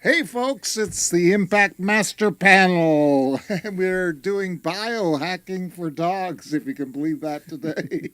Hey folks, it's the Impact Master Panel. We're doing biohacking for dogs, if you can believe that today.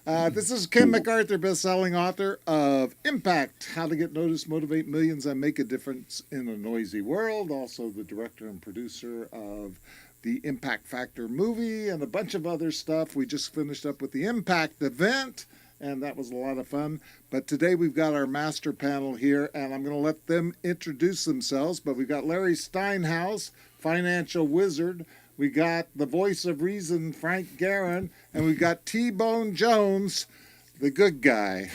This is Ken McArthur, best-selling author of Impact: How to Get Noticed, Motivate Millions, and Make a Difference in a Noisy World. Also the director and producer of the Impact Factor movie and a bunch of other stuff. We just finished up with the Impact event, and that was a lot of fun. But today we've got our master panel here, and I'm going to let them introduce themselves. But we've got Larry Steinhouse, financial wizard. We got the voice of reason, Frank Garon, and we've got Tbone Jones, the good guy.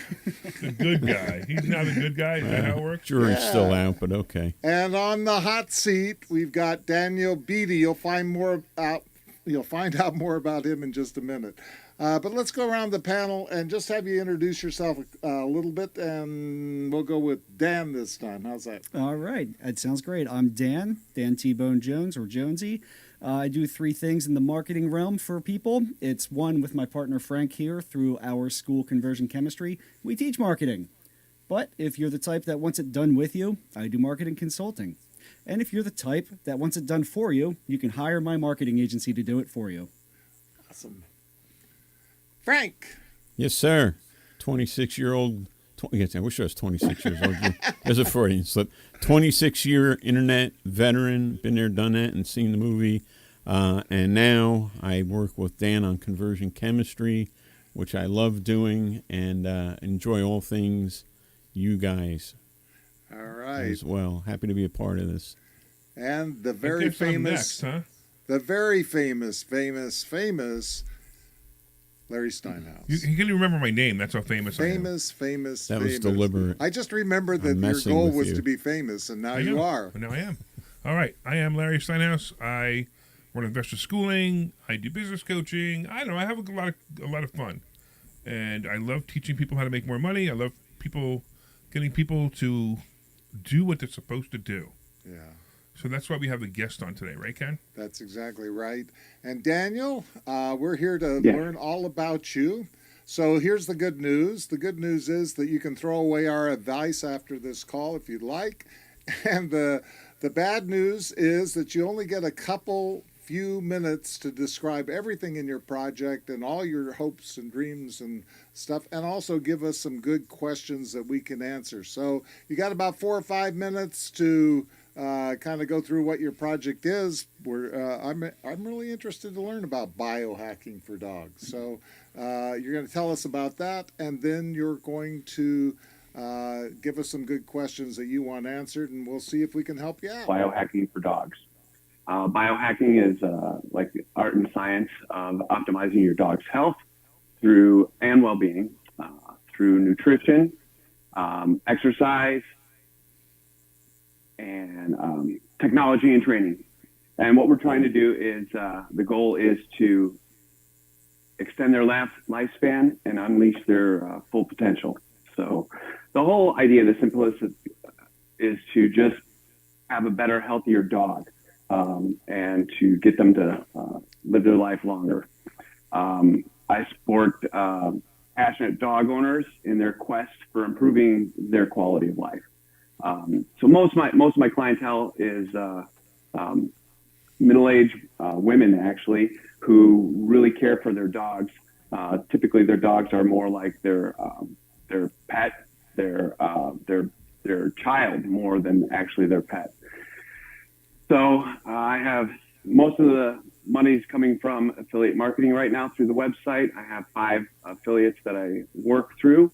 The good guy. He's not a good guy. Is that how it works? Jury's still out, but okay. And on the hot seat, we've got Daniel Beatty. You'll find out more about him in just a minute. But let's go around the panel and just have you introduce yourself a little bit, and we'll go with Dan this time. How's that? All right. That sounds great. I'm Dan Tbone Jones, or Jonesy. I do three things in the marketing realm for people. It's one, with my partner Frank here through our school, Conversion Chemistry. We teach marketing. But if you're the type that wants it done with you, I do marketing consulting. And if you're the type that wants it done for you, you can hire my marketing agency to do it for you. Awesome. Frank. Yes, sir. 26-year-old. Yes, I wish I was 26 years old. There's a Freudian slip. 26-year internet veteran. Been there, done that, and seen the movie. And now I work with Dan on conversion chemistry, which I love doing, and enjoy all things you guys. All right. As well. Happy to be a part of this. And the very famous, next, huh? the very famous Larry Steinhouse. You can't even remember my name. That's how famous I am. Famous. That was deliberate. I just remembered that your goal was to be famous, and now you are. Now I am. All right. I am Larry Steinhouse. I run investor schooling. I do business coaching. I don't know. I have a lot of fun, and I love teaching people how to make more money. I love getting people to do what they're supposed to do. Yeah. So that's why we have a guest on today, right, Ken? That's exactly right. And Daniel, we're here to learn all about you. So here's the good news. The good news is that you can throw away our advice after this call if you'd like. And the bad news is that you only get a few minutes to describe everything in your project and all your hopes and dreams and stuff, and also give us some good questions that we can answer. So you got about 4 or 5 minutes to kind of go through what your project is. I'm really interested to learn about biohacking for dogs. So you're going to tell us about that, and then you're going to give us some good questions that you want answered, and we'll see if we can help you out. Biohacking for dogs. Biohacking is like the art and science of optimizing your dog's health and well-being through nutrition, exercise, and technology and training. And what we're trying to do is the goal is to extend their lifespan and unleash their full potential. So the whole idea, the simplest, is to just have a better, healthier dog and to get them to live their life longer. I support passionate dog owners in their quest for improving their quality of life. So most of my clientele is middle-aged women, actually, who really care for their dogs. Typically, their dogs are more like their pet, their child, more than actually their pet. So I have most of the money's coming from affiliate marketing right now through the website. I have 5 affiliates that I work through.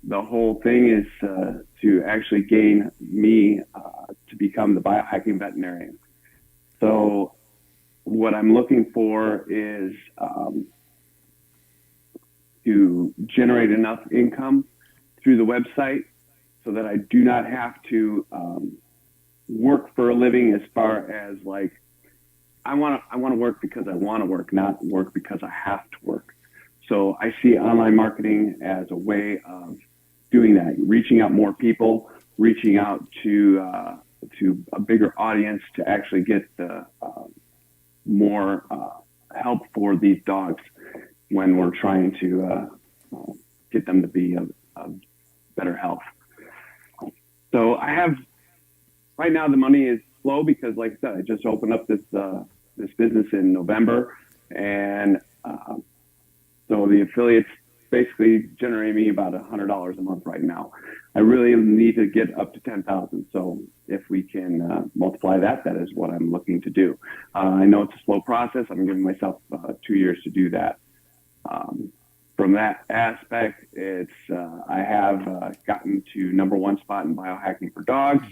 The whole thing is to actually gain me to become the biohacking veterinarian. So what I'm looking for is to generate enough income through the website so that I do not have to work for a living, as far as like I want to work because I want to work, not work because I have to work. So I see online marketing as a way of doing that, reaching out more people, reaching out to a bigger audience to actually get more help for these dogs when we're trying to get them to be of better health. So I have right now the money is slow because, like I said, I just opened up this business in November, and so the affiliates basically generate me about $100 a month right now. I really need to get up to 10,000. So if we can multiply that, that is what I'm looking to do. I know it's a slow process. I'm giving myself 2 years to do that. From that aspect, it's I have gotten to #1 spot in biohacking for dogs.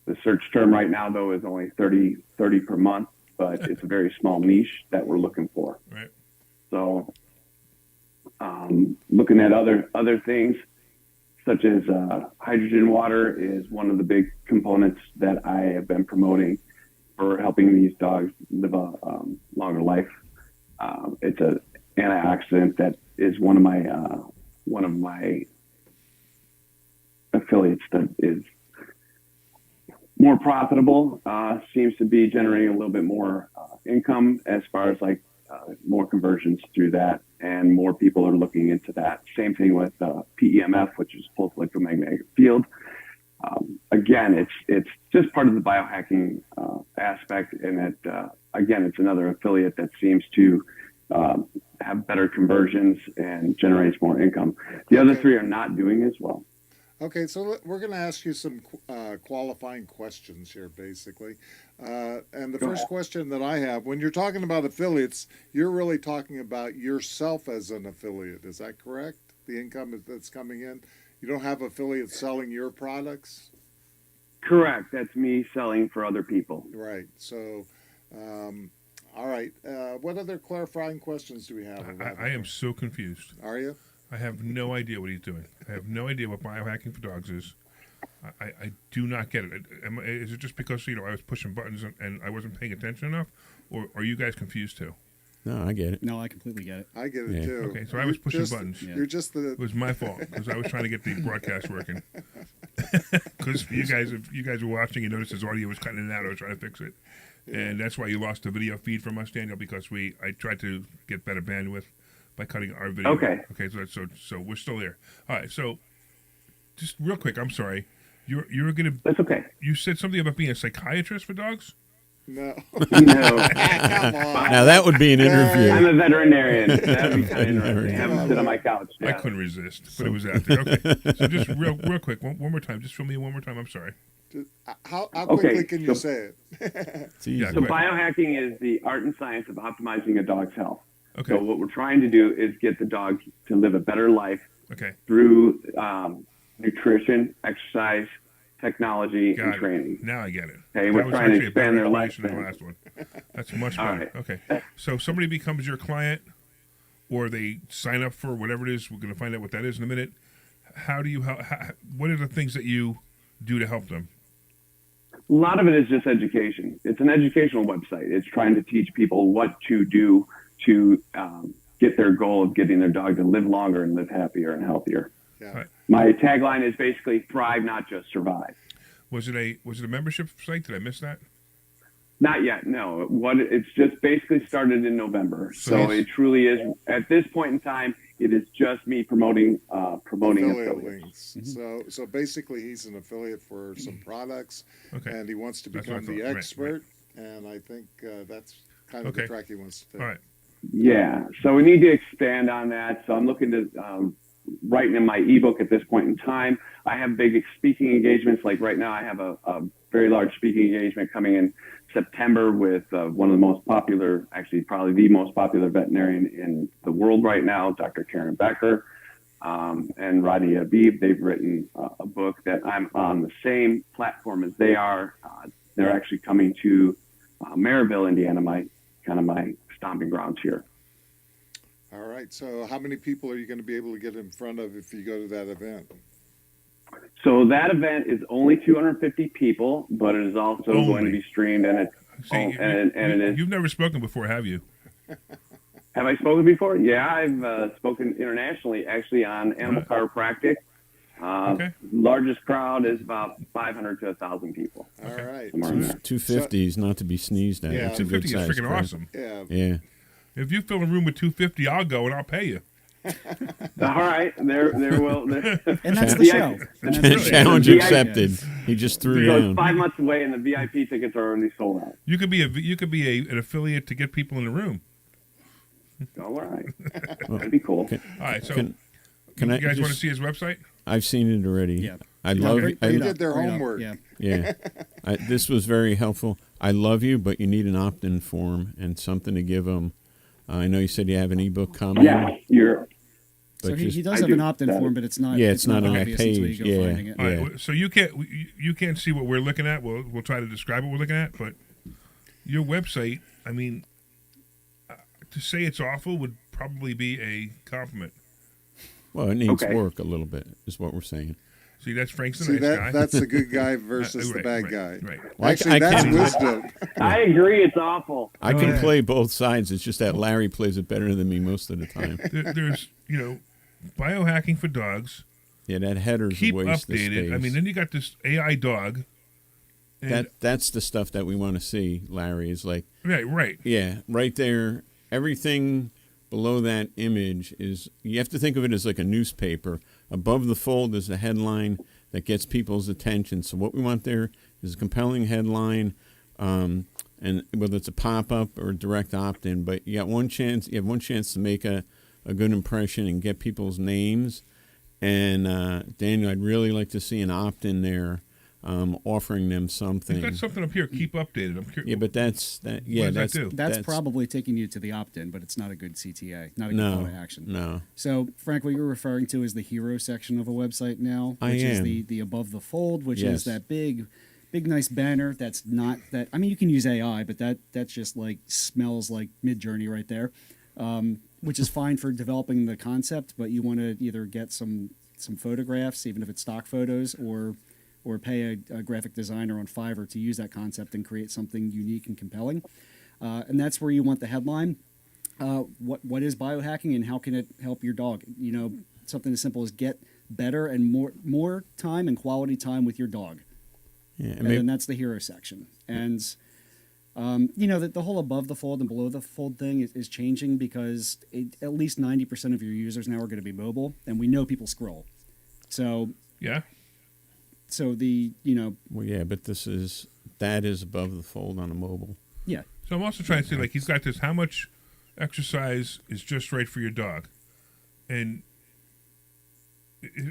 The search term right now, though, is only 30 per month, but it's a very small niche that we're looking for. Right. So looking at other things, such as hydrogen water is one of the big components that I have been promoting for helping these dogs live a longer life. It's an antioxidant that is one of my affiliates that is more profitable, seems to be generating a little bit more income as far as like more conversions through that, and more people are looking into that. Same thing with PEMF, which is pulse electromagnetic field. Again, it's just part of the biohacking aspect, and again, it's another affiliate that seems to have better conversions and generates more income. The other three are not doing as well. Okay, so we're going to ask you some qualifying questions here, basically. And the first question that I have, when you're talking about affiliates, you're really talking about yourself as an affiliate. Is that correct? The income that's coming in? You don't have affiliates selling your products? Correct. That's me selling for other people. Right. So, all right. What other clarifying questions do we have? I am so confused. Are you? I have no idea what he's doing. I have no idea what biohacking for dogs is. I do not get it. Is it just because, I was pushing buttons and I wasn't paying attention enough? Or are you guys confused too? No, I get it. No, I completely get it. I get it too. Okay, so I was pushing buttons. Yeah. You're just It was my fault because I was trying to get the broadcast working. Because if you guys were watching, you noticed his audio was cutting in and out. I was trying to fix it. Yeah. And that's why you lost the video feed from us, Daniel, because I tried to get better bandwidth by cutting our video. Okay. Okay. So we're still there. All right. So just real quick, I'm sorry. You're gonna. That's okay. You said something about being a psychiatrist for dogs. No. No. Come on. Now that would be an interview. I'm a veterinarian. That would be kind of interesting. Have him sit on my couch. Yeah. I couldn't resist, but it was out there. Okay. So just real quick, one more time. Just fill me in one more time. I'm sorry. How quickly can you say it? It's easy. Yeah, So biohacking is the art and science of optimizing a dog's health. Okay. So what we're trying to do is get the dog to live a better life Okay. through nutrition, exercise, technology, Got and it. training. Now I get it. Okay, That we're was trying to actually a better expand their explanation than the lifespan. last one. That's much All better. right. Okay. So somebody becomes your client, or they sign up for whatever it is. We're going to find out what that is in a minute. What are the things that you do to help them? A lot of it is just education. It's an educational website. It's trying to teach people what to do to get their goal of getting their dog to live longer and live happier and healthier. Yeah. Right. My tagline is basically thrive, not just survive. Was it a membership site? Did I miss that? Not yet, no. It's just basically started in November. So So it truly is, at this point in time, it is just me promoting Affiliate affiliates. links. So basically, he's an affiliate for some products, Okay. and he wants to That's what I become the thought. Right, expert. And I think that's kind of Okay. the track he wants to take. All right. Yeah, so we need to expand on that. So I'm looking to writing in my ebook at this point in time. I have big speaking engagements. Like right now, I have a very large speaking engagement coming in September with one of the most popular, actually probably the most popular veterinarian in the world right now, Dr. Ken McArthur, and Rodney Habib. They've written a book that I'm on the same platform as they are. They're actually coming to Maryville, Indiana, my stomping grounds here. All right. So how many people are you going to be able to get in front of if you go to that event? So that event is only 250 people, but it is also Only. going to be streamed, and it is. You've never spoken before, have you? Have I spoken before? Yeah, I've spoken internationally, actually, on animal chiropractic. Okay. Largest crowd is about 500 to 1,000 people. All right. Somewhere in there. 250 is not to be sneezed at. Yeah. It's a good 250 is size freaking crowd. awesome. Yeah. Yeah. If you fill a room with 250, I'll go and I'll pay you. All right, there will. And that's the VIP show. And that's the show. Challenge VIP. accepted. He just threw So it's down. 5 months away, and the VIP tickets are already sold out. You could be an affiliate to get people in the room. All right, that'd be cool. All right, so Can you I guys want to just- see his website? I've seen it already. Yeah. I Yeah, love great- I- great They up, did their great up. homework. Yeah. Yeah. This was very helpful. I love you, but you need an opt-in form and something to give them. I know you said you have an ebook coming. Yeah, you're. But So he just- does I have do. an opt-in form, but it's not. Yeah, it's not on that obvious until page. you go Yeah. finding it. All right, Yeah. so you can't see what we're looking at. We'll try to describe what we're looking at, but your website, I mean, to say it's awful would probably be a compliment. Well, it needs Okay. work a little bit, is what we're saying. See, that's Frank's the See, nice guy. that's the good guy versus the Right, bad right, guy. Right. Well, Actually, I that's can't- wisdom. I agree. It's awful. I can play both sides. It's just that Larry plays it better than me most of the time. There's biohacking for dogs. Yeah, that header's Keep a waste of updated. space. I mean, then you got this AI dog. And, that's the stuff that we want to see, Larry, is like, right. yeah, right there. Everything below that image is, you have to think of it as like a newspaper. Above the fold is a headline that gets people's attention. So what we want there is a compelling headline, and whether it's a pop-up or a direct opt-in, but you have one chance to make a good impression and get people's names. And Daniel, I'd really like to see an opt-in there, offering them something. You've got something up here. Keep updated. I'm curious. Yeah, but that's that. Yeah, What does that that's do? That's probably taking you to the opt-in, but it's not a good CTA, not a good call no, to action. no. So, Frank, what you're referring to is the hero section of a website now, I which is am. the above the fold, which Yes. is that big, nice banner. That's not that. I mean, you can use AI, but that's just like smells like Mid-Journey right there, which is fine for developing the concept. But you want to either get some photographs, even if it's stock photos, or pay a graphic designer on Fiverr to use that concept and create something unique and compelling. And that's where you want the headline. What is biohacking and how can it help your dog? Something as simple as get better and more time and quality time with your dog. Yeah, And then that's the hero section. And the whole above the fold and below the fold thing is changing because at least 90% of your users now are going to be mobile, and we know people scroll. So Yeah. well, yeah, but that is above the fold on a mobile. yeah. So I'm also trying to say, like, he's got this. How much exercise is just right for your dog? And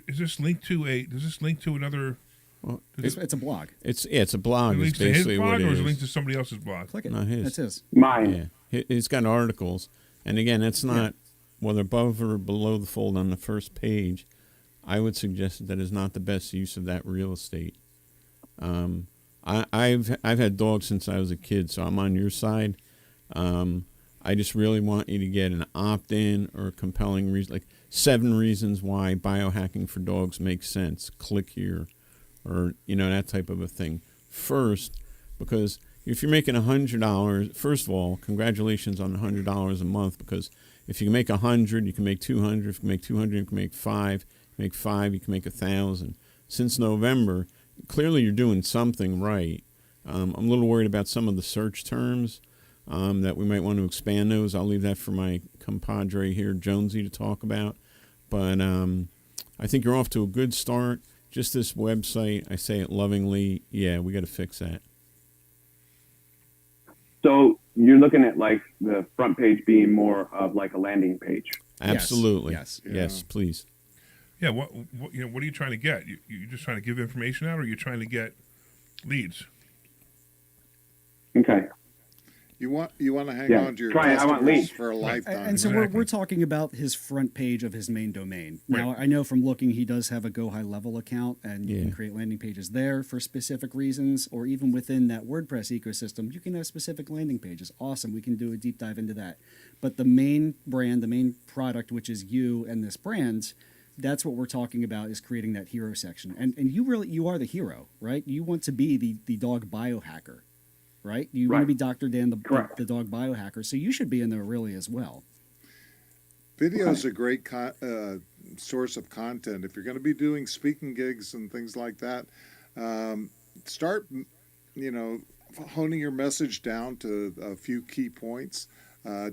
is this linked to Does this link to another? Well, It's a blog. it's a blog. It Is links to his basically blog, what or it is it is. linked to somebody else's blog? Click it. Not his. That's his. Mine. Yeah, it's got articles, and again, it's not whether above or below the fold on the first page. I would suggest that is not the best use of that real estate. I've had dogs since I was a kid, so I'm on your side. I just really want you to get an opt-in or a compelling reason, like 7 reasons why biohacking for dogs makes sense. Click here, or that type of a thing. First, because if you're making $100, first of all, congratulations on $100 a month. Because if you can make 100, you can make 200. If you can make 200, you can make 5. Make 5, you can make 1,000. Since November, clearly you're doing something right. I'm a little worried about some of the search terms that we might want to expand those. I'll leave that for my compadre here, Jonesy, to talk about. But I think you're off to a good start. Just this website, I say it lovingly, yeah, we got to fix that. So you're looking at like the front page being more of like a landing page. Absolutely. Yes. Yes, please. Yeah. What are you trying to get? You just trying to give information out, or you're trying to get leads? Okay. You want to hang Yeah, on to your try it. I want customers leads. for a lifetime. And so Exactly. we're talking about his front page of his main domain. Now, Right. I know from looking, he does have a Go High Level account, and you Yeah. can create landing pages there for specific reasons, or even within that WordPress ecosystem, you can have specific landing pages. Awesome. We can do a deep dive into that. But the main brand, the main product, which is you and this brand, that's what we're talking about, is creating that hero section. And you are the hero, right? You want to be the dog biohacker, right? You want to Right. be Dr. Dan, Correct. the dog biohacker. So you should be in there really as well. Video is a great source of content. If you're going to be doing speaking gigs and things like that, start, honing your message down to a few key points.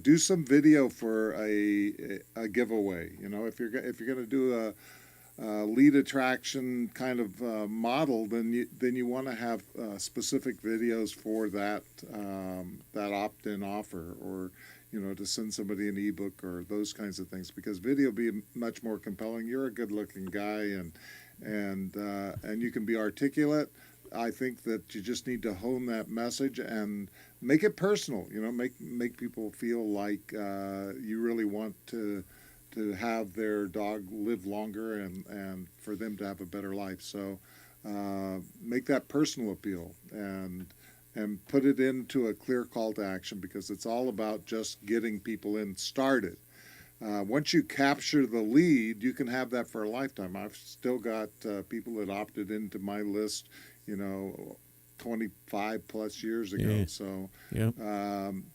Do some video for a giveaway. If you're going to do a lead attraction kind of model, then you want to have specific videos for that opt-in offer, or to send somebody an ebook or those kinds of things, because video will be much more compelling. You're a good-looking guy, and you can be articulate. I think that you just need to hone that message and make it personal. Make people feel like you really want to have their dog live longer and for them to have a better life. So make that personal appeal and put it into a clear call to action, because it's all about just getting people started. Once you capture the lead, you can have that for a lifetime. I've still got people that opted into my list, 25 plus years ago. Yeah. So Yep.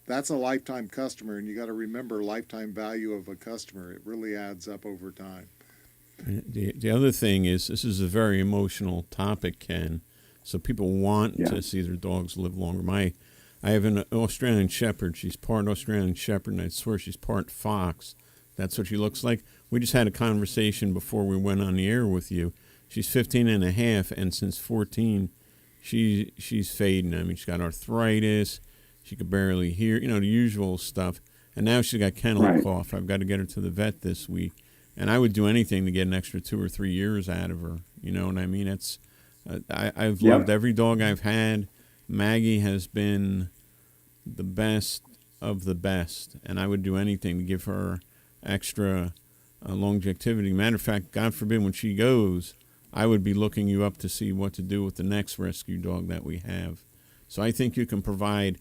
that's a lifetime customer, and you got to remember lifetime value of a customer. It really adds up over time. The other thing is, this is a very emotional topic, Ken. So people want to see their dogs live longer. I have an Australian Shepherd. She's part Australian Shepherd, and I swear she's part Fox. That's what she looks like. We just had a conversation before we went on the air with you. She's 15 and a half, and since 14, she's fading. I mean, she's got arthritis. She could barely hear, the usual stuff. And now she's got kennel cough. I've got to get her to the vet this week. And I would do anything to get an extra 2 or 3 years out of her. You know what I mean? It's I've loved every dog I've had. Maggie has been the best of the best, and I would do anything to give her extra longevity. Matter of fact, God forbid, when she goes, I would be looking you up to see what to do with the next rescue dog that we have. So I think you can provide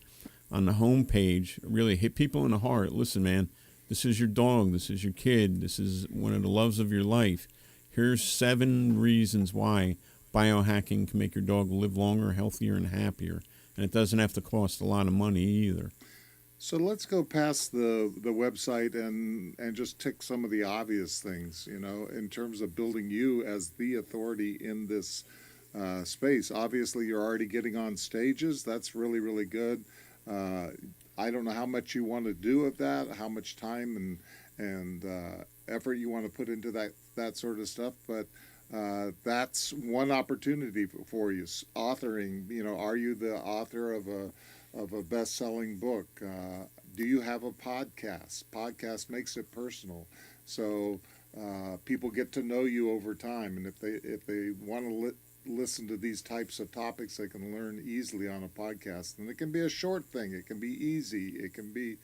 on the homepage, really hit people in the heart. Listen, man, this is your dog. This is your kid. This is one of the loves of your life. Here's 7 reasons why biohacking can make your dog live longer, healthier, and happier. And it doesn't have to cost a lot of money either. So let's go past the website and just tick some of the obvious things, in terms of building you as the authority in this space. Obviously, you're already getting on stages. That's really, really good. I don't know how much you want to do of that, how much time and effort you want to put into that sort of stuff, but that's one opportunity for you. Authoring, are you the author of a best-selling book? Do you have a podcast? Podcast makes it personal, so people get to know you over time. And if they want to listen to these types of topics, they can learn easily on a podcast. And it can be a short thing. It can be easy. It can be,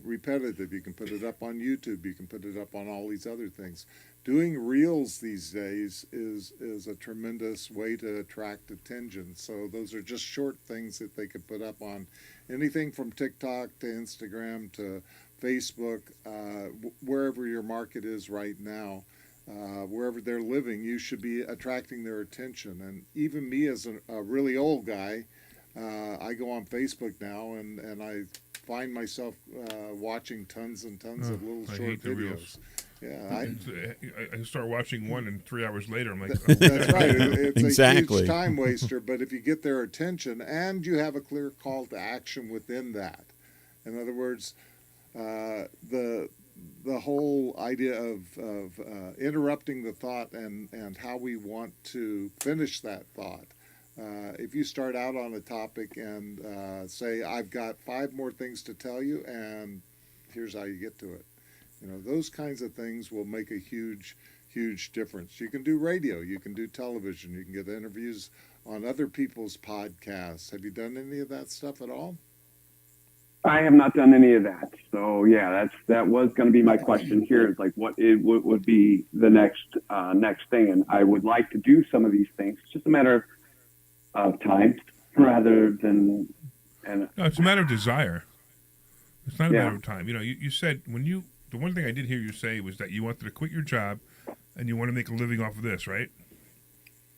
repetitive. You can put it up on YouTube. You can put it up on all these other things. Doing reels these days is a tremendous way to attract attention. So those are just short things that they could put up on anything from TikTok to Instagram to Facebook, wherever your market is right now. Wherever they're living, you should be attracting their attention. And even me as a really old guy, I go on Facebook now and I find myself watching tons and tons of little short videos. Yeah, I start watching one, and 3 hours later, I'm like, that's right. It's Exactly. a huge time waster, but if you get their attention and you have a clear call to action within that, in other words, the whole idea of interrupting the thought and how we want to finish that thought. If you start out on a topic and say, I've got 5 more things to tell you, and here's how you get to it. Those kinds of things will make a huge, huge difference. You can do radio, you can do television, you can get interviews on other people's podcasts. Have you done any of that stuff at all? I have not done any of that. So yeah, that was going to be my question here. Is like, what would be the next thing? And I would like to do some of these things. It's just a matter of time, rather than. No, it's a matter of desire. It's not a matter of time. You said the one thing I did hear you say was that you wanted to quit your job and you want to make a living off of this, right?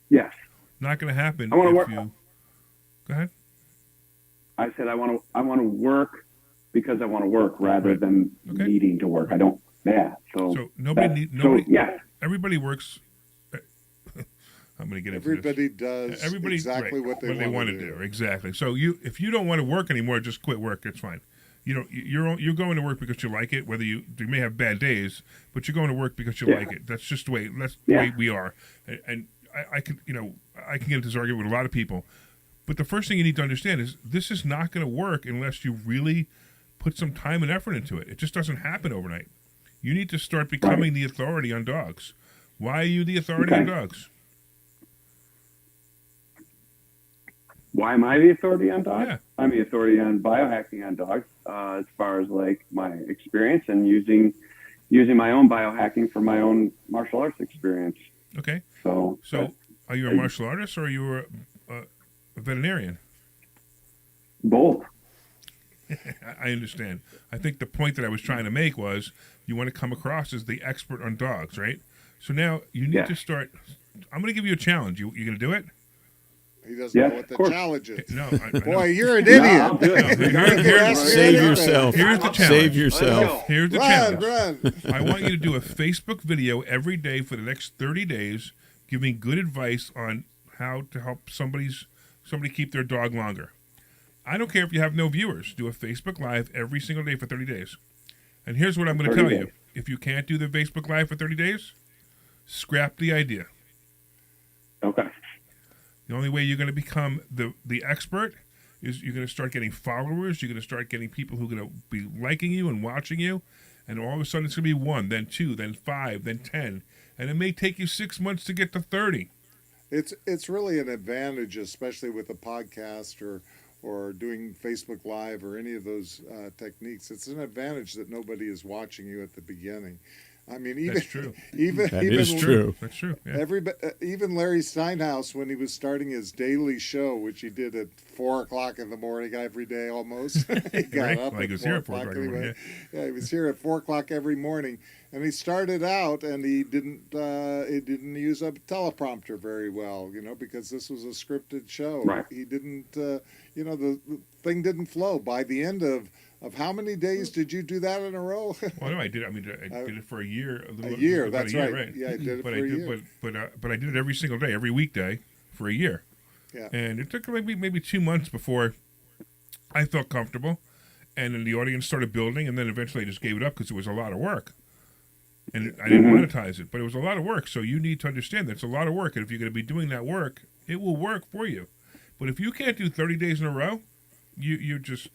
Yes. Not going to happen I want to if work. you. Go ahead. I said I want to work because I want to work rather than needing to work. I don't. Yeah. So nobody. Yeah. Everybody works. I'm going to get into Everybody this. does exactly what they want to do. Exactly. So if you don't want to work anymore, just quit work. It's fine. you're going to work because you like it. Whether you may have bad days, but you're going to work because you like it. That's just the way. That's the way we are. And I can I can get into this argument with a lot of people. But the first thing you need to understand is this is not going to work unless you really put some time and effort into it. It just doesn't happen overnight. You need to start becoming the authority on dogs. Why are you the authority on dogs? Why am I the authority on dogs? Yeah. I'm the authority on biohacking on dogs, as far as like my experience and using my own biohacking for my own martial arts experience. Okay. So are you a martial artist or are you a veterinarian? Both. I understand. I think the point that I was trying to make was you want to come across as the expert on dogs, right? So now you need to start. I'm going to give you a challenge. You going to do it? He doesn't know what the challenge is. No, boy, you're an idiot. I'll do it. Save yourself. Here's the challenge. Save yourself. Here's the challenge. Run. I want you to do a Facebook video every day for the next 30 days, giving good advice on how to help somebody keep their dog longer. I don't care if you have no viewers. Do a Facebook Live every single day for 30 days. And here's what I'm going to tell you. If you can't do the Facebook Live for 30 days, scrap the idea. Okay. The only way you're going to become the expert is you're going to start getting followers. You're going to start getting people who are going to be liking you and watching you. And all of a sudden it's going to be 1, then 2, then 5, then 10. And it may take you 6 months to get to 30. It's really an advantage, especially with a podcast or doing Facebook Live or any of those techniques. It's an advantage that nobody is watching you at the beginning. I mean, even That's true. That is true. That's true. Yeah. Even Larry Steinhouse, when he was starting his daily show, which he did at 4:00 in the morning every day almost, he got up like at he was here at 4 o'clock 4:00 in the morning, yeah, he was here at 4:00 every morning, and he started out and he didn't use a teleprompter very well, because this was a scripted show. Right. He didn't, the thing didn't flow. By the end of how many days did you do that in a row? Well, no, I did. I mean, I did it for a year. A year, that's right. right. Yeah, I did it for a year. But I did it every single day, every weekday for a year. Yeah. And it took maybe 2 months before I felt comfortable, and then the audience started building, and then eventually I just gave it up because it was a lot of work. And I didn't monetize it, but it was a lot of work. So you need to understand that it's a lot of work, and if you're going to be doing that work, it will work for you. But if you can't do 30 days in a row, you're just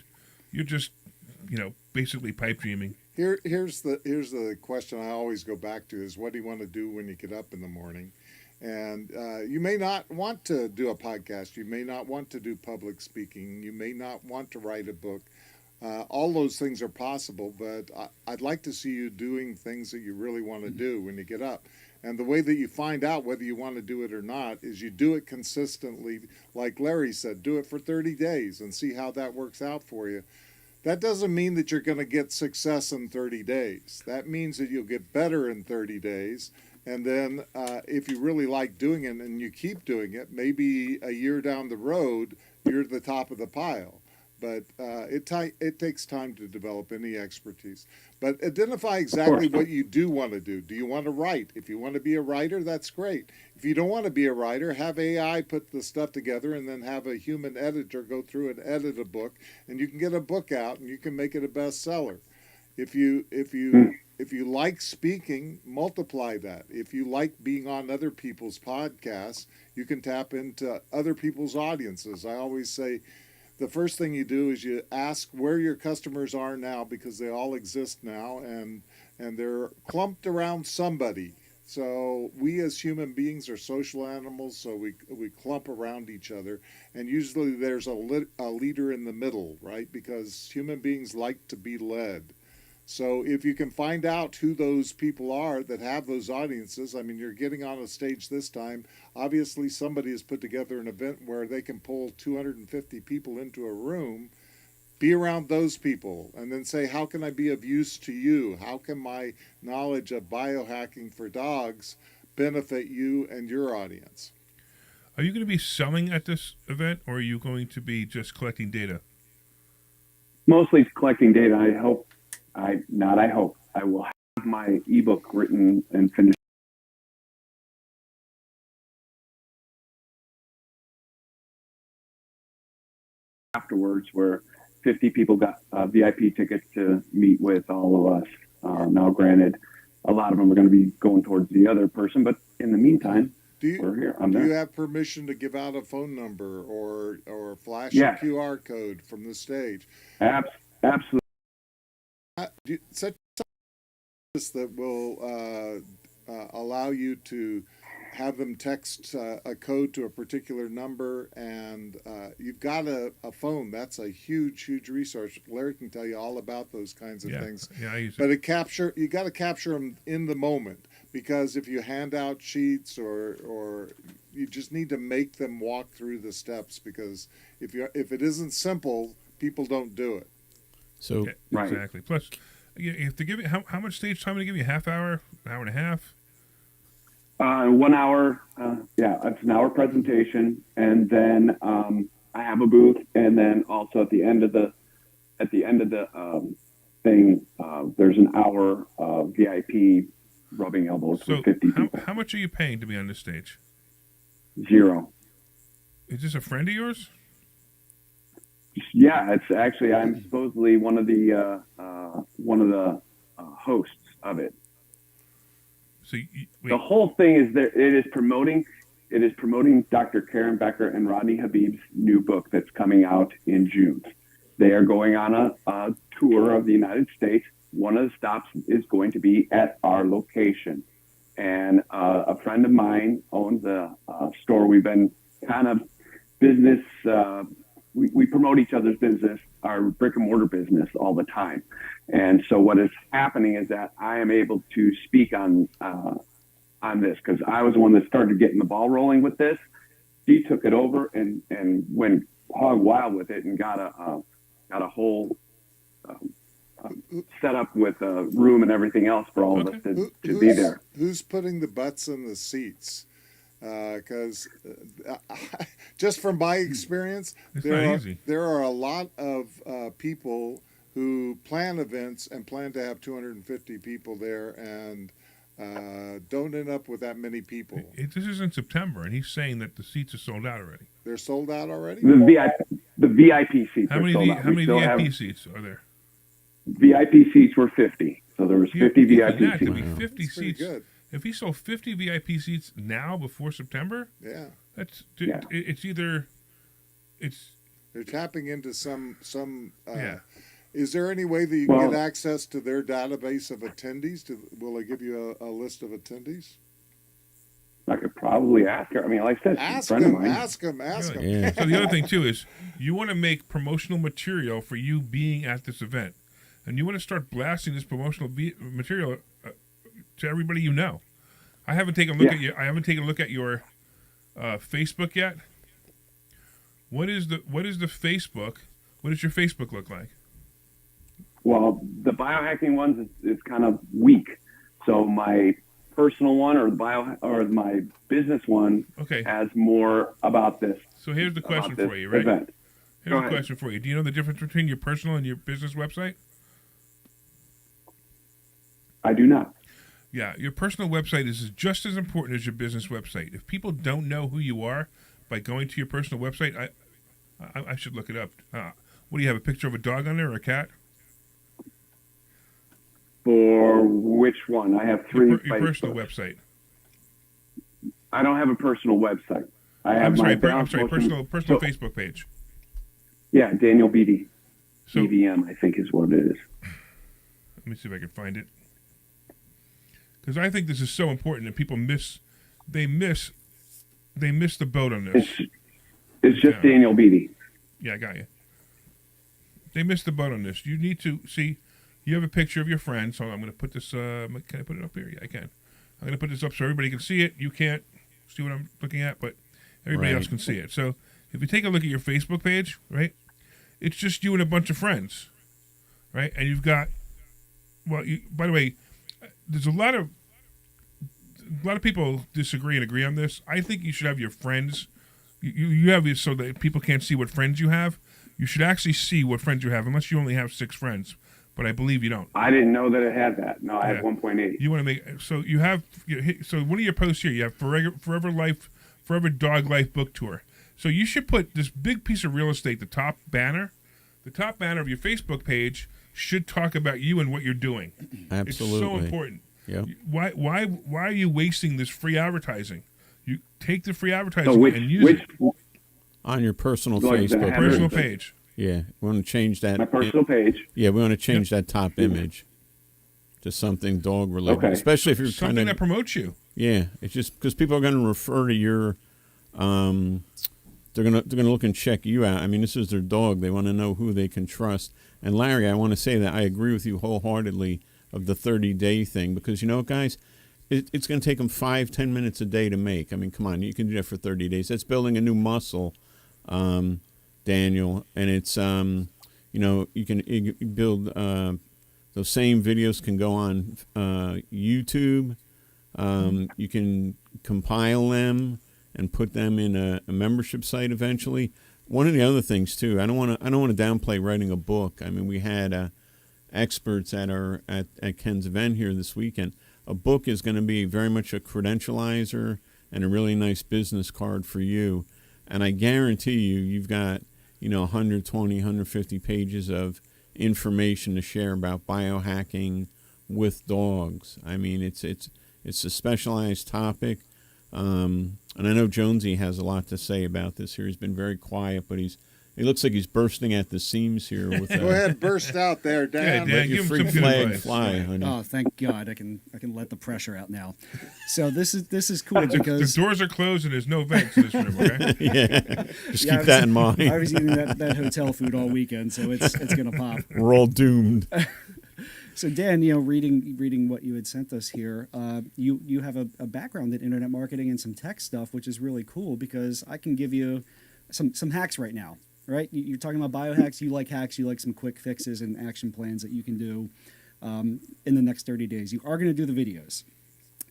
basically pipe dreaming. Here's the question I always go back to is, what do you want to do when you get up in the morning? And you may not want to do a podcast. You may not want to do public speaking. You may not want to write a book. All those things are possible, but I'd like to see you doing things that you really want to do when you get up. And the way that you find out whether you want to do it or not is you do it consistently. Like Larry said, do it for 30 days and see how that works out for you. That doesn't mean that you're going to get success in 30 days. That means that you'll get better in 30 days. And then if you really like doing it and you keep doing it, maybe a year down the road, you're at the top of the pile. But it takes time to develop any expertise. But identify exactly what you do want to do. Do you want to write? If you want to be a writer, that's great. If you don't want to be a writer, have AI put the stuff together and then have a human editor go through and edit a book, and you can get a book out and you can make it a bestseller. If you like speaking, multiply that. If you like being on other people's podcasts, you can tap into other people's audiences. I always say, the first thing you do is you ask where your customers are now, because they all exist now, and they're clumped around somebody. So we as human beings are social animals, so we clump around each other, and usually there's a leader in the middle, right? Because human beings like to be led. So if you can find out who those people are that have those audiences, I mean, you're getting on a stage this time. Obviously, somebody has put together an event where they can pull 250 people into a room, be around those people, and then say, how can I be of use to you? How can my knowledge of biohacking for dogs benefit you and your audience? Are you going to be selling at this event, or are you going to be just collecting data? Mostly collecting data. I will have my ebook written and finished afterwards, where 50 people got VIP tickets to meet with all of us. Now, granted, a lot of them are going to be going towards the other person, but in the meantime, we're here. Do you have permission to give out a phone number or flash a Yes. QR code from the stage? Absolutely. Such that will allow you to have them text a code to a particular number, and you've got a phone. That's a huge resource. Larry can tell you all about those kinds of things. Yeah, I use but it. you got to capture them in the moment, because if you hand out sheets or you just need to make them walk through the steps, because if it isn't simple, people don't do it. So Right. Exactly. Plus, you have to give it how much stage time to give you? Half hour, an hour and a half. 1 hour. It's an hour presentation, and then I have a booth, and then also at the end of the thing, there's an hour of VIP rubbing elbows So with 50 people. how much are you paying to be on this stage? 0. Is this a friend of yours? Yeah, it's actually I'm supposedly one of the hosts of it. So The whole thing is that it is promoting Dr. Karen Becker and Rodney Habib's new book that's coming out in June. They are going on a tour of the United States. One of the stops is going to be at our location. And a friend of mine owns a store. We've been kind of business, we promote each other's business, our brick and mortar business all the time. And so what is happening is that I am able to speak on this, because I was the one that started getting the ball rolling with this. He took it over and went hog wild with it, and got a whole set up with a room and everything else for all of us to be there. Who's putting the butts in the seats? Because just from my experience, there are a lot of people who plan events and plan to have 250 people there, and don't end up with that many people. This is in September, and he's saying that the seats are sold out already. They're sold out already? The VIP seats How are many sold out. how many still VIP have- seats are there? VIP seats were 50. So there was 50 VIP That to seats. be 50 That's pretty seats. good. If he sold 50 VIP seats now before September, Yeah. that's Yeah. it's either it's They're tapping into some yeah. Is there any way that you can Well- get access to their database of attendees? Will they give you a list of attendees? I could probably ask her. I mean, like I said, she's a Ask friend of them, mine. ask them, ask them. yeah. So the other thing too is you want to make promotional material for you being at this event, and you want to start blasting this promotional material to everybody you know. I haven't taken a look at I haven't taken a look at your Facebook yet. What is the Facebook? What does your Facebook look like? Well, the biohacking ones is kind of weak. So my personal one or my business one Okay. has more about this. So here's the question about for this you, right? event. Here's Go a ahead. question for you. Do you know the difference between your personal and your business website? I do not. Yeah, your personal website is just as important as your business website. If people don't know who you are by going to your personal website, I should look it up. What do you have, a picture of a dog on there or a cat? For which one? I have 3. Your Facebooks. personal website. I don't have a personal website. I have I'm sorry, my personal so- Facebook page. Yeah, Daniel Beatty. So BVM, I think is what it is. let me see if I can find it. Because I think this is so important that people miss the boat on this. It's just Yeah. Daniel Beatty. Yeah, I got you. They missed the boat on this. You need to see. You have a picture of your friend, so I'm going to put this. Can I put it up here? Yeah, I can. I'm going to put this up so everybody can see it. You can't see what I'm looking at, but everybody Right. else can see it. So if you take a look at your Facebook page, right, it's just you and a bunch of friends, right? And you've got. Well, by the way, there's a lot of people disagree and agree on this. I think you should have your friends. You have it so that people can't see what friends you have. You should actually see what friends you have, unless you only have 6 friends. But I believe you don't. I didn't know that it had that. No, I Yeah. have 1.8. You want to make so you have so one of your posts here. You have Forever Dog Life Book Tour. So you should put this big piece of real estate, the top banner, the top banner of your Facebook page should talk about you and what you're doing. Absolutely. It's so important. Yep. Why are you wasting this free advertising? You take the free advertising So and use it. On your personal Like the Facebook header. Personal page. page. Yeah, we want to change that. My personal page. Yeah, we want to change that top image to something dog related, Okay. especially if you're Something kind that of. promotes you. Yeah, it's just because people are going to refer to your. They're gonna look and check you out. I mean, this is their dog. They want to know who they can trust. And Larry, I want to say that I agree with you wholeheartedly of the 30-day thing, because you know, guys, it's going to take them 5-10 minutes a day to make. I mean, come on, you can do that for 30 days. That's building a new muscle, Daniel, and it's you can build those same videos can go on YouTube. You can compile them and put them in a membership site eventually. One of the other things too, I don't want to downplay writing a book. I mean, we had experts at Ken's event here this weekend. A book is going to be very much a credentializer and a really nice business card for you. And I guarantee you've got 120, 150 pages of information to share about biohacking with dogs. I mean, it's a specialized topic. And I know Jonesy has a lot to say about this here. He's been very quiet, but he looks like he's bursting at the seams here. With Go ahead, burst out there, Dan. Yeah, let give your him free some good flag advice. fly, honey. Oh, thank God! I can let the pressure out now. So this is cool The because doors are closed and there's no vents in this room, okay? Yeah, just Yeah, keep that in mind. I was eating that hotel food all weekend, so it's gonna pop. We're all doomed. So Dan, reading what you had sent us here, you have a background in internet marketing and some tech stuff, which is really cool because I can give you some hacks right now. Right? You're talking about biohacks. You like hacks. You like some quick fixes and action plans that you can do in the next 30 days. You are going to do the videos,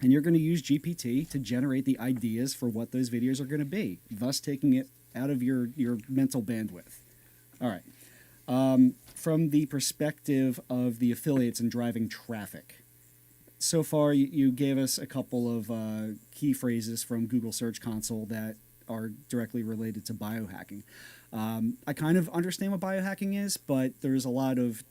and you're going to use GPT to generate the ideas for what those videos are going to be, thus taking it out of your mental bandwidth. All right. From the perspective of the affiliates and driving traffic, so far you gave us a couple of key phrases from Google Search Console that are directly related to biohacking. I kind of understand what biohacking is, but there's a lot of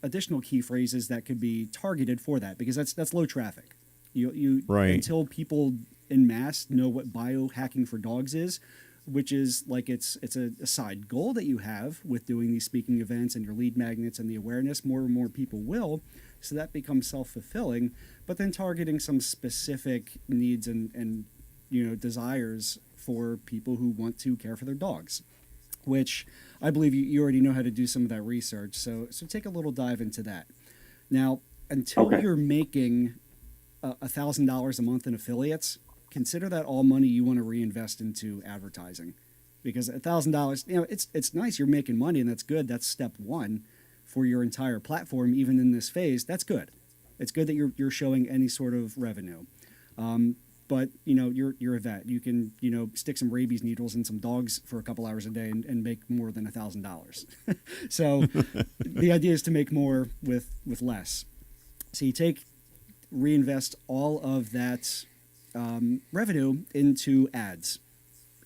additional key phrases that could be targeted for that because that's low traffic. You Right. Until people en masse know what biohacking for dogs is, which is like it's a side goal that you have with doing these speaking events and your lead magnets and the awareness. More and more people will, so that becomes self-fulfilling. But then targeting some specific needs and desires for people who want to care for their dogs, which I believe you already know how to do some of that research. So take a little dive into that. Now, until you're making $1,000 a month in affiliates, consider that all money you want to reinvest into advertising, because $1,000, it's nice you're making money and that's good. That's step one for your entire platform. Even in this phase, that's good. It's good that you're showing any sort of revenue. But you're a vet. You can stick some rabies needles in some dogs for a couple hours a day and make more than $1,000. So the idea is to make more with less. So you reinvest all of that revenue into ads,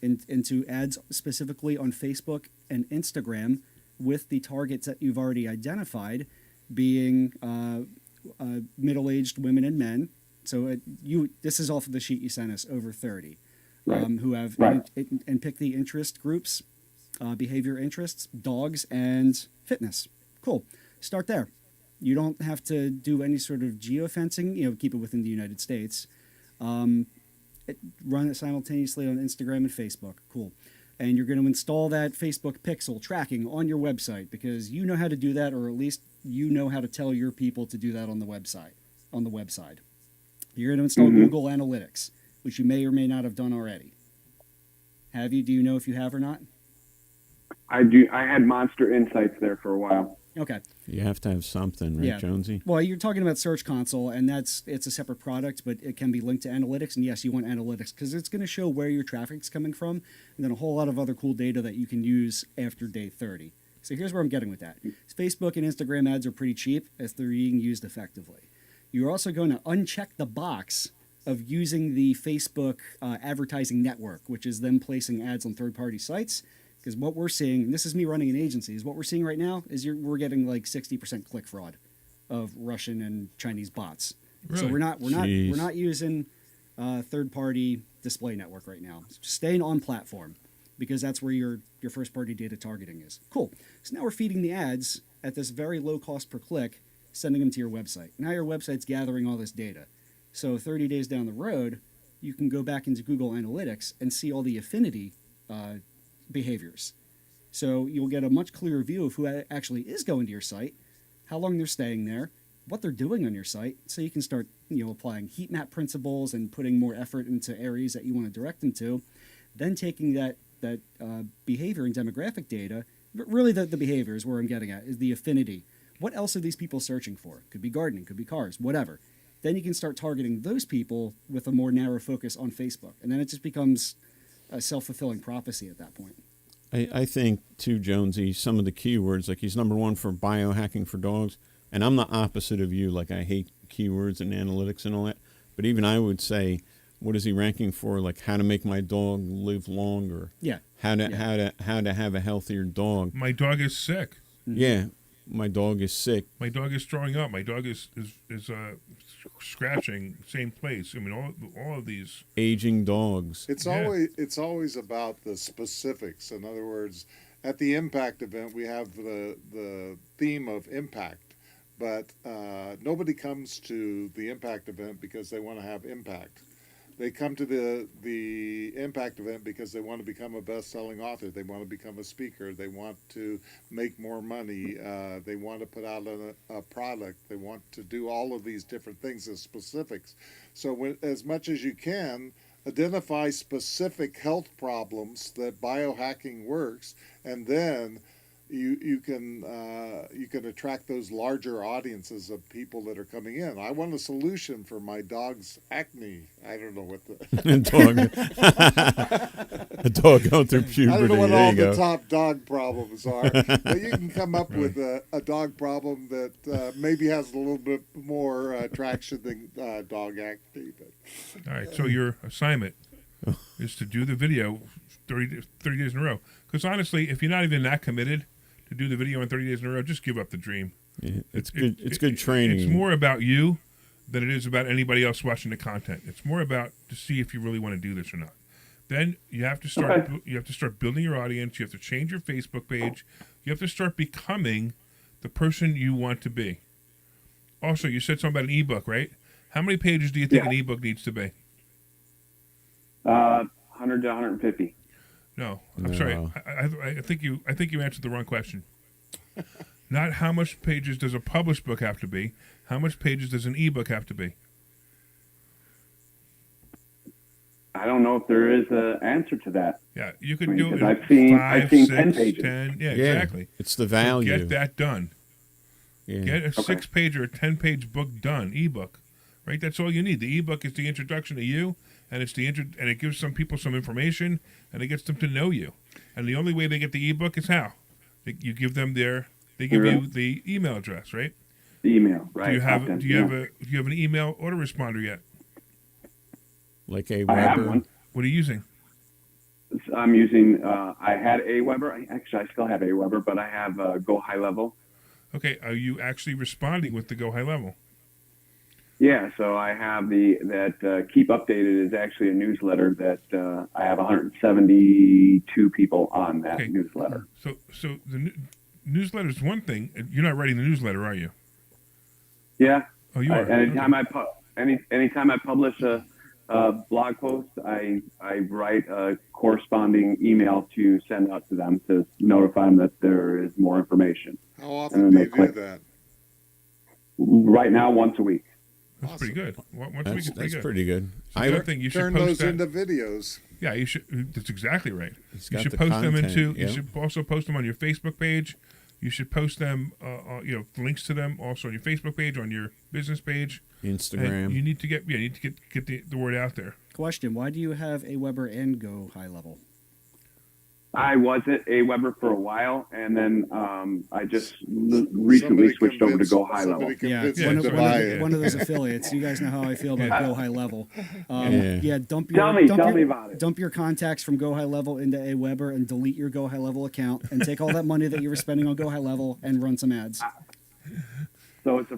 into ads specifically on Facebook and Instagram, with the targets that you've already identified, being middle-aged women and men. So this is off of the sheet you sent us, over 30, Right. who have Right. and pick the interest groups, behavior interests, dogs, and fitness. Cool. Start there. You don't have to do any sort of geofencing. Keep it within the United States. Run it simultaneously on Instagram and Facebook. Cool. And you're going to install that Facebook pixel tracking on your website because you know how to do that, or at least you know how to tell your people to do that on the website. You're going to install Google Analytics, which you may or may not have done already. Have you? Do you know if you have or not? I do. I had Monster Insights there for a while. Okay. You have to have something, right, Yeah. Jonesy? Well, you're talking about Search Console, and it's a separate product, but it can be linked to analytics. And yes, you want analytics because it's going to show where your traffic's coming from, and then a whole lot of other cool data that you can use after day 30. So here's where I'm getting with that. Facebook and Instagram ads are pretty cheap as they're being used effectively. You're also going to uncheck the box of using the Facebook advertising network, which is them placing ads on third-party sites. Because what we're seeing, and this is me running an agency, is what we're seeing right now is we're getting like 60% click fraud of Russian and Chinese bots. Really? So we're not using third-party display network right now. Staying on platform because that's where your first-party data targeting is. Cool. So now we're feeding the ads at this very low cost per click, sending them to your website. Now your website's gathering all this data. So 30 days down the road, you can go back into Google Analytics and see all the affinity behaviors. So you'll get a much clearer view of who actually is going to your site, how long they're staying there, what they're doing on your site, so you can start applying heat map principles and putting more effort into areas that you want to direct them to. Then taking that behavior and demographic data, but really the behavior is where I'm getting at, is the affinity. What else are these people searching for? Could be gardening, could be cars, whatever. Then you can start targeting those people with a more narrow focus on Facebook. And then it just becomes a self-fulfilling prophecy at that point. I think, too, Jonesy, some of the keywords, like he's number one for biohacking for dogs, and I'm the opposite of you. Like, I hate keywords and analytics and all that. But even I would say, what is he ranking for? Like, how to make my dog live longer. Yeah. How to have a healthier dog. My dog is sick. Yeah. My dog is sick. My dog is throwing up. My dog is scratching same place. I mean, all of these aging dogs. It's always about the specifics. In other words, at the impact event, we have the theme of impact, but nobody comes to the impact event because they want to have impact. They come to the impact event because they want to become a best-selling author. They want to become a speaker. They want to make more money. They want to put out a product. They want to do all of these different things as specifics. So as much as you can, identify specific health problems that biohacking works, and then you can attract those larger audiences of people that are coming in. I want a solution for my dog's acne. I don't know what a dog going through puberty. I don't know what there all you the go. top dog problems are, but you can come up with a dog problem that maybe has a little bit more traction than dog acne. But. All right, so your assignment is to do the video 30 days in a row. Because honestly, if you're not even that committed to do the video in 30 days in a row, just give up the dream. Yeah, it's good training. It's more about you than it is about anybody else watching the content. It's more about to see if you really want to do this or not. Then you have to start. Okay. You have to start building your audience. You have to change your Facebook page. You have to start becoming the person you want to be. Also, you said something about an ebook, right? How many pages do you think an ebook needs to be? 100 to 150. No, I'm sorry. I think you answered the wrong question. Not how much pages does a published book have to be. How much pages does an ebook have to be? I don't know if there is an answer to that. Yeah, you could do it. I've seen 5, 10 6, pages. 10. Yeah, exactly. It's the value. So get that done. Yeah. Get a 6-page or a 10-page book done, ebook. Right? That's all you need. The ebook is the introduction to you, and it's and it gives some people some information, and it gets them to know you. And the only way they get the ebook is how? You give them they give you the email address, right? The email, right? Do you have an email autoresponder yet? Like a I have Weber. one. What are you using? I'm using. I had Aweber. Actually, I still have Aweber, but I have Go High Level. Okay, are you actually responding with the Go High Level? Yeah, so I have that Keep Updated is actually a newsletter that I have 172 people on that newsletter. So the newsletter is one thing. You're not writing the newsletter, are you? Yeah. Oh, you are. Anytime I publish a blog post, I write a corresponding email to send out to them to notify them that there is more information. How often do you do that? Right now, once a week. That's pretty good. Once a week is That's good. pretty good. So the other thing, you should Turn post those that. into videos. Yeah, you should. That's exactly right. It's You got should the post them content, into. You yep. should also post them on your Facebook page. You should post them. Links to them also on your Facebook page, on your business page. Instagram. And you need to get the word out there. Question: why do you have Aweber and Go High Level? I was at AWeber for a while, and then I just recently Somebody switched over to convinced- Go High Level. somebody Yeah, convinced Yeah, him one, to of, buy one, of, it. one of those affiliates. You guys know how I feel about Go High Level. Yeah. Dump your Tell me dump your, about it. Dump your contacts from Go High Level into AWeber and delete your Go High Level account and take all that money that you were spending on Go High Level and run some ads. So it's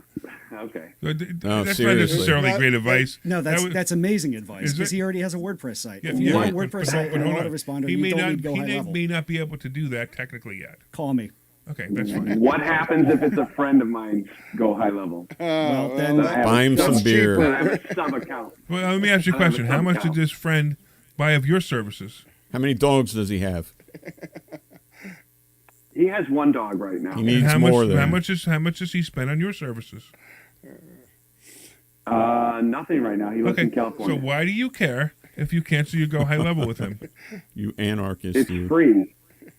okay. That's not seriously. necessarily That- great advice. No, That was- that's amazing advice Is because it? he already has a WordPress site. Yeah, If you yeah. want a But- WordPress but site hold and an on. autoresponder, He you may don't not. need Go He High Level. may not be able to do that technically yet. Call me. Okay, that's fine. What happens if it's a friend of mine's Go High Level? Well, then I have Buy him a some sub- beer. I have a sub account. Well, let me ask you a I have a question. How much did sub-account. this friend buy of your services? How many dogs does he have? He has one dog right now. He And needs how more much? than How much does he spend on your services? Nothing right now. He lives in Okay, California. so why do you care if you cancel your Go High Level with him? you anarchist. It's You. free.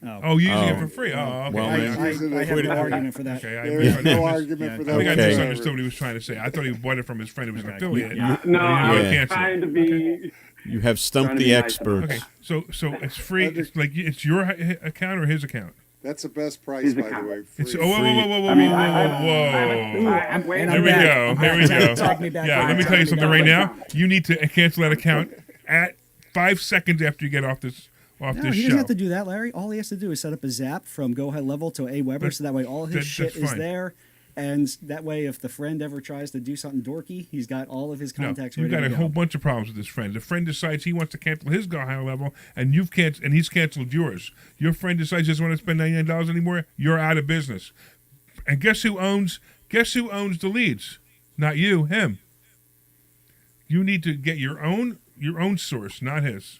Oh, using it Oh. for free. Oh, okay. Well, I, man. I have no argument for that. Okay, There is no I argument Yeah. for I that. think I Okay. misunderstood what he was trying to say. I thought he bought it from his friend who was an Okay. affiliate. Yeah. No, I was Yeah. Cancel. trying to be. You have stumped Trying to the be nice experts. Okay, so it's free. It's like it's your account or his account. That's the best price, His by the account. way. It's Free. whoa, whoa, whoa, whoa, whoa, I mean, whoa, I whoa. have and There I'm we back. go. I'm There we back. go. Talk me back. Yeah, let me Talk tell you me something back. right now. You need to cancel that account at 5 seconds after you get off this No, this he show. doesn't have to do that, Larry. All he has to do is set up a Zap from Go High Level to AWeber, But so that way all his that's shit is fine. there. And that way, if the friend ever tries to do something dorky, he's got all of his No, contacts you've ready got to a go. whole bunch of problems with this friend. The friend decides he wants to cancel his Go High Level, and he's canceled yours. Your friend decides he doesn't want to spend $99 anymore. You're out of business. And guess who owns the leads? Not you, him. You need to get your own source, not his.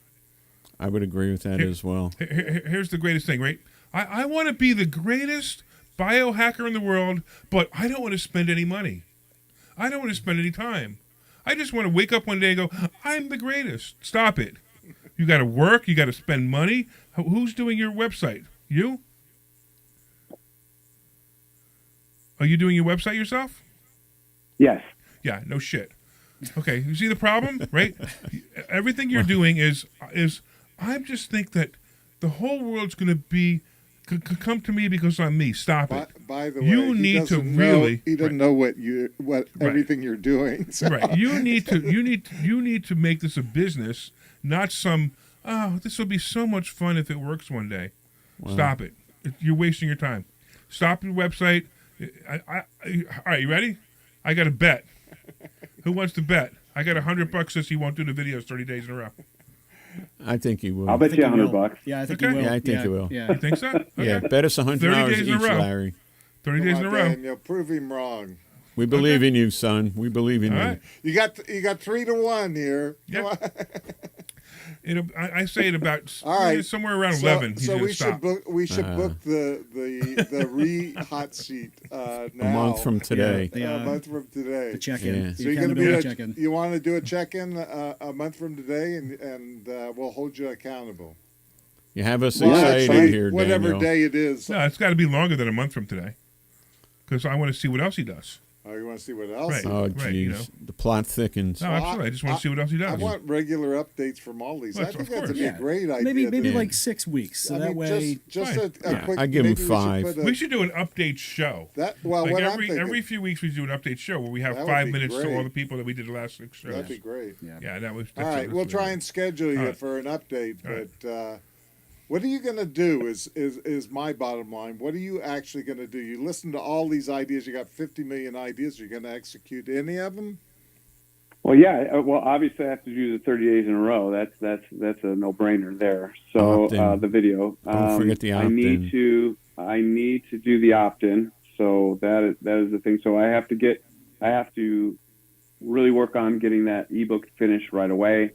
I would agree with that as well. Here's the greatest thing, right? I want to be the greatest biohacker in the world, but I don't want to spend any money. I don't want to spend any time. I just want to wake up one day and go, I'm the greatest. Stop it. You got to work. You got to spend money. Who's doing your website? You? Are you doing your website yourself? Yes. Yeah, no shit. Okay, you see the problem, right? Everything you're doing is I just think that the whole world's going to be come to me because I'm me. Stop it. By the way, You he need to doesn't really- know, he doesn't know what everything you're doing. So. Right. You need to make this a business, not some. Oh, this will be so much fun if it works one day. Stop it. You're wasting your time. Stop your website. All right, you ready? I got a bet. Who wants to bet? I got $100 since he won't do the videos 30 days in a row. I think he will. I'll bet I think you he will. $100. Yeah, I think Okay. he will. Yeah, I think he will. Yeah. You think so? Okay. Yeah, bet us $100 30 days each, in a row. Larry. 30 Come days on, in a row. Daniel, prove him wrong. We believe in you, son. We believe in All you. right. You got 3-1 here. Yeah. Come on. I say it about All right. somewhere around 11. He's So gonna we stop. should book the hot seat now. A month from today. Yeah. A month from today. The check-in. Yeah. The So you're going to be accountability check-in. you want to do a check-in a month from today, and we'll hold you accountable. You have us Well, excited actually, here, whatever Daniel. day it is. No, it's got to be longer than a month from today, because I want to see what else he does. Oh, you want to see what else? Right. Oh, Right, you jeez. know. The plot thickens. No, absolutely. I just want to see what else he does. I want regular updates from all these. Well, I think of that's course. a Yeah. great idea. Maybe Yeah. like 6 weeks, so I that mean, way. just Fine. a quick. I give 'em maybe we should 5. put a- We should do an update show. Well, Like what I'm every thinking, few weeks we do an update show where we have That would 5 be minutes to great. all the people that we did the last 6 shows. that'd be great. Yeah, that was. All right, we'll try and schedule you All right. for an update. All right. But what are you going to do? Is my bottom line. What are you actually going to do? You listen to all these ideas. You got 50 million ideas. Are you going to execute any of them? Well, yeah. Well, obviously, I have to do the 30 days in a row. That's a no-brainer there. So Opt-in. the video. Don't forget the I need to do the opt-in. So that is the thing. So I have to really work on getting that ebook finished right away,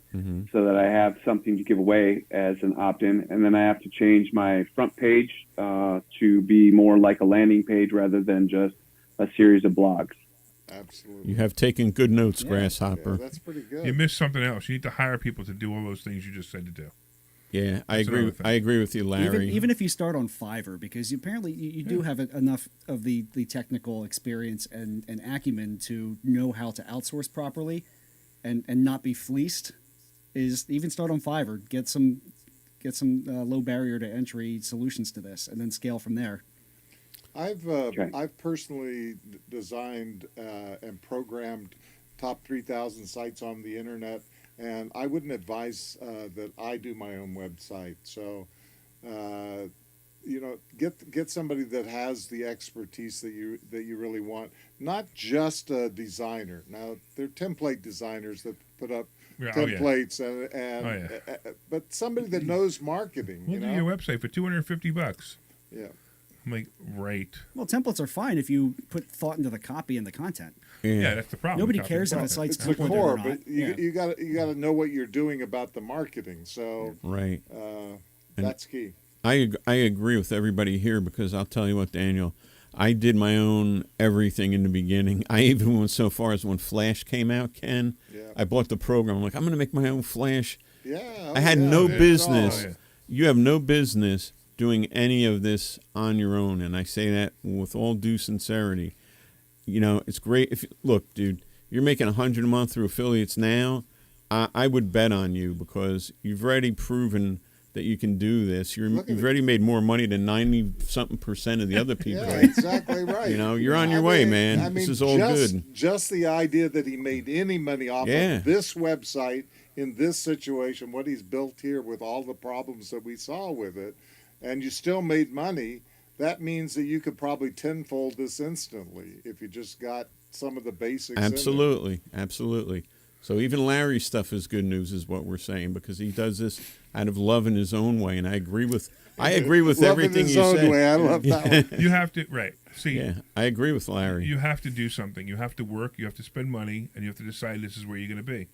so that I have something to give away as an opt-in, and then I have to change my front page to be more like a landing page rather than just a series of blogs. Absolutely. You have taken good notes, Yeah, Grasshopper. that's pretty good. You missed something else. You need to hire people to do all those things you just said to do. Yeah, I That's agree. another thing. I agree with you, Larry. Even if you start on Fiverr, because apparently you do have enough of the technical experience and acumen to know how to outsource properly and not be fleeced, is even start on Fiverr. Get some get some low barrier to entry solutions to this, and then scale from there. I've personally designed and programmed top 3,000 sites on the internet, and I wouldn't advise that I do my own website. So, get somebody that has the expertise that you really want. Not just a designer. Now, they're template designers that put up templates but somebody that knows marketing. We'll do your website for $250. Yeah. I'm like, right. Well, templates are fine if you put thought into the copy and the content. Yeah, that's the problem. Nobody cares if a site's it's the templated core, or not. but you got to know what you're doing about the marketing. So Right. That's key. I agree with everybody here because I'll tell you what, Daniel, I did my own everything in the beginning. I even went so far as when Flash came out, Ken, I bought the program. I'm like, I'm going to make my own Flash. Yeah. I had no business. Oh, yeah. You have no business doing any of this on your own, and I say that with all due sincerity. It's great. Look, dude, you're making $100 a month through affiliates now. I would bet on you because you've already proven that you can do this. You've already made more money than 90-something% of the other people. Yeah, exactly right. You're on your way, man. This is all good. Just the idea that he made any money off of this website in this situation, what he's built here with all the problems that we saw with it, and you still made money, that means that you could probably tenfold this instantly if you just got some of the basics. Absolutely. So even Larry's stuff is good news, is what we're saying, because he does this out of love in his own way, and I agree with everything you said. Way. I love that one. You have to See, I agree with Larry. You have to do something. You have to work. You have to spend money, and you have to decide this is where you're going to be,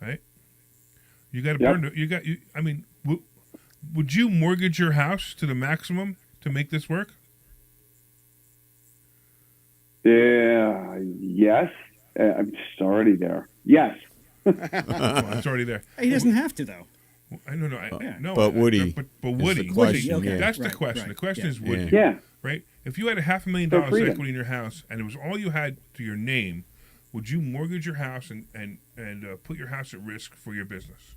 right? You got to burn. I mean, would you mortgage your house to the maximum to make this work? Yes. I'm just already there. Yes. Well, it's already there. He doesn't have to, though. I don't know. But would he? But would he? Okay. That's the question. Right. The question is, would you? Yeah. Right? If you had $500,000 equity in your house and it was all you had to your name, would you mortgage your house and put your house at risk for your business?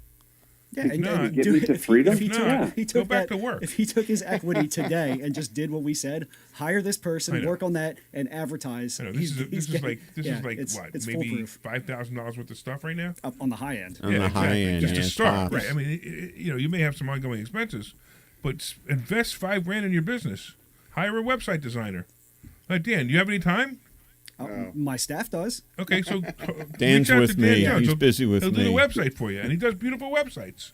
Yeah, If not, get me to freedom? Go back to work. If he took his equity today and just did what we said, hire this person, work on that, and advertise. I know, this is like what? It's Maybe foolproof. $5,000 worth of stuff right now? Up on the high end. On the high end, just to start, tops. right? I mean, you may have some ongoing expenses, but invest $5,000 in your business. Hire a website designer. Dan, do you have any time? My staff does. Okay, so Dan's reach out with to Dan me. Jones. He's busy with He'll me. do the website for you, and he does beautiful websites.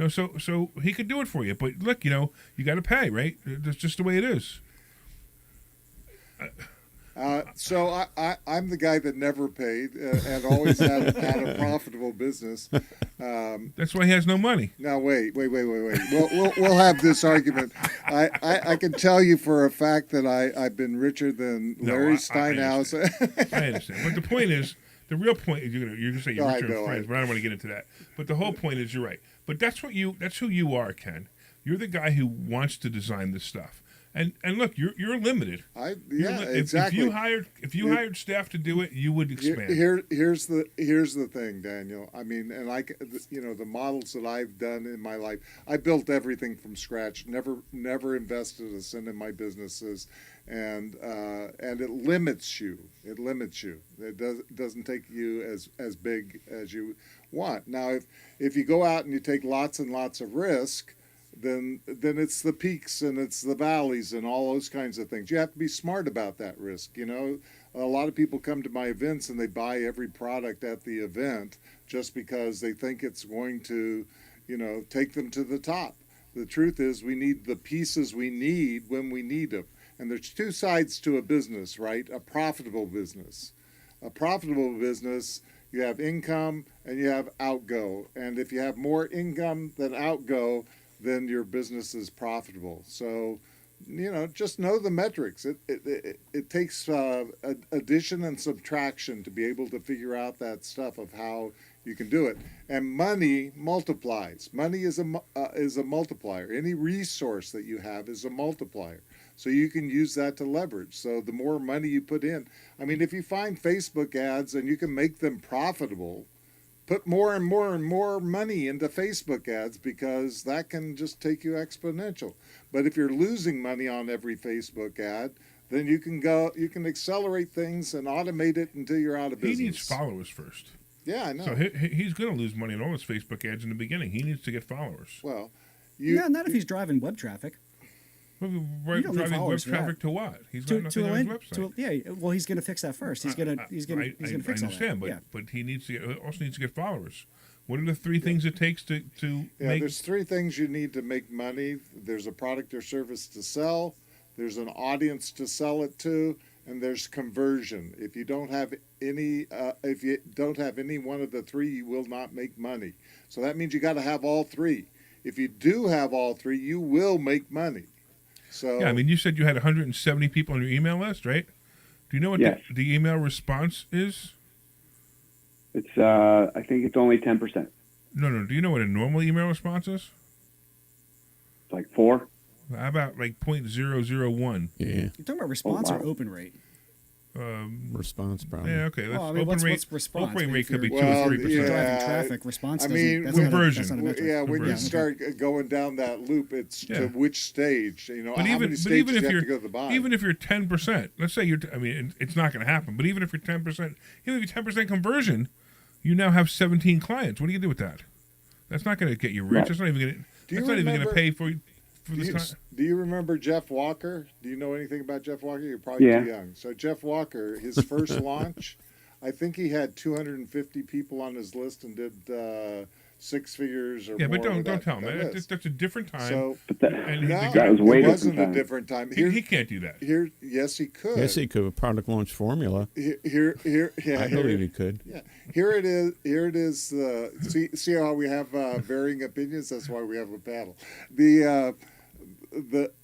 So he could do it for you. But look, you got to pay, right? That's just the way it is. So I'm the guy that never paid and always had a profitable business. That's why he has no money. Now wait. We'll have this argument. I can tell you for a fact that I've been richer than Larry Steinhouse. I understand. But the point is, the real point is you're gonna say you're richer than friends, but I don't want to get into that. But the whole point is you're right. But that's who you are, Ken. You're the guy who wants to design this stuff. And look, you're limited. Exactly. If you hired staff to do it, you would expand. Here's the thing, Daniel. I mean, and the models that I've done in my life, I built everything from scratch. Never invested a cent in my businesses, and it limits you. It doesn't take you as big as you want. Now, if you go out and you take lots and lots of risk, then it's the peaks and it's the valleys and all those kinds of things. You have to be smart about that risk. A lot of people come to my events and they buy every product at the event just because they think it's going to, take them to the top. The truth is we need the pieces we need when we need them. And there's two sides to a business, right? A profitable business. A profitable business, you have income and you have outgo. And if you have more income than outgo, then your business is profitable. So, just know the metrics. It takes addition and subtraction to be able to figure out that stuff of how you can do it. And money multiplies. Money is a multiplier. Any resource that you have is a multiplier. So you can use that to leverage. So the more money you put in, I mean, if you find Facebook ads and you can make them profitable, put more and more and more money into Facebook ads, because that can just take you exponential. But if you're losing money on every Facebook ad, then you can accelerate things and automate it until you're out of business. He needs followers first. Yeah, I know. So he's going to lose money on all his Facebook ads in the beginning. He needs to get followers. Well, not if he's driving web traffic. Driving web traffic to what? He's got nothing on his website. Well, he's going to fix that first. He's going to fix all that. I understand, but he also needs to get followers. What are the three things it takes to make? There's three things you need to make money. There's a product or service to sell, there's an audience to sell it to, and there's conversion. If you don't have any one of the three, you will not make money. So that means you got to have all three. If you do have all three, you will make money. So yeah, I mean, you said you had 170 people on your email list, right? Do you know what the email response is? It's I think it's only 10%. No. Do you know what a normal email response is? It's like 4. How about like 0.001? Yeah. You're talking about response or open rate? Response probably. Yeah, okay. What's response? Open rate could be 2 or 3%. Driving traffic response. Conversion. When you start going down that loop, it's to which stage. But how many stages you have to go to the bottom. Even if you're 10%, let's say it's not going to happen. But even if you're 10%, even if you're 10% conversion, you now have 17 clients. What do you do with that? That's not going to get you rich. Right. That's not even going to pay for this time. Do you remember Jeff Walker? Do you know anything about Jeff Walker? You're probably too young. So Jeff Walker, his first launch, I think he had 250 people on his list and did 6 figures or more. Yeah, but don't tell him. That's a different time. So, that was way it wasn't different a different time. He can't do that. Yes, he could. Yes, he could. A product launch formula. I believe he could. Yeah, here it is. See how we have varying opinions. That's why we have a panel.